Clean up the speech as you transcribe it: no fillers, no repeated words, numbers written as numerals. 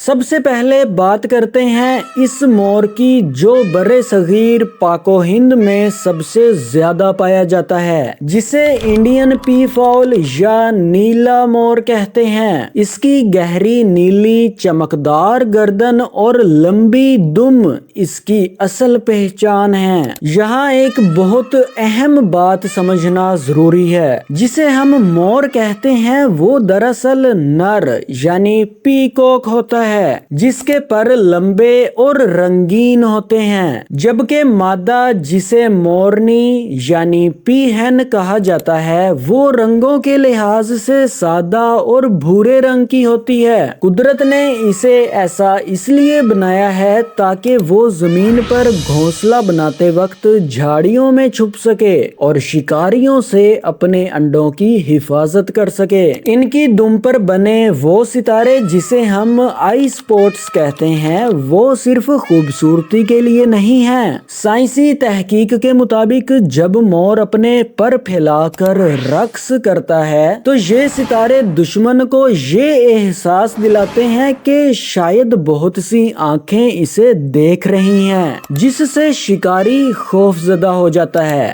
سب سے پہلے بات کرتے ہیں اس مور کی جو برے صغیر پاک و ہند میں سب سے زیادہ پایا جاتا ہے، جسے انڈین پی فاؤل یا نیلا مور کہتے ہیں۔ اس کی گہری نیلی چمکدار گردن اور لمبی دم اس کی اصل پہچان ہے۔ یہاں ایک بہت اہم بات سمجھنا ضروری ہے، جسے ہم مور کہتے ہیں وہ دراصل نر یعنی پیکوک ہوتا ہے، جس کے پر لمبے اور رنگین ہوتے ہیں، جبکہ مادہ جسے مورنی یعنی پی ہین کہا جاتا ہے وہ رنگوں کے لحاظ سے سادہ اور بھورے رنگ کی ہوتی ہے۔ قدرت نے اسے ایسا اس لیے بنایا ہے تاکہ وہ زمین پر گھونسلہ بناتے وقت جھاڑیوں میں چھپ سکے اور شکاریوں سے اپنے انڈوں کی حفاظت کر سکے۔ ان کی دم پر بنے وہ ستارے جسے ہم آئی سپوٹس کہتے ہیں وہ صرف خوبصورتی کے لیے نہیں ہیں۔ سائنسی تحقیق کے مطابق جب مور اپنے پر پھیلا کر رقص کرتا ہے تو یہ ستارے دشمن کو یہ احساس دلاتے ہیں کہ شاید بہت سی آنکھیں اسے دیکھ رہی ہیں، جس سے شکاری خوف زدہ ہو جاتا ہے۔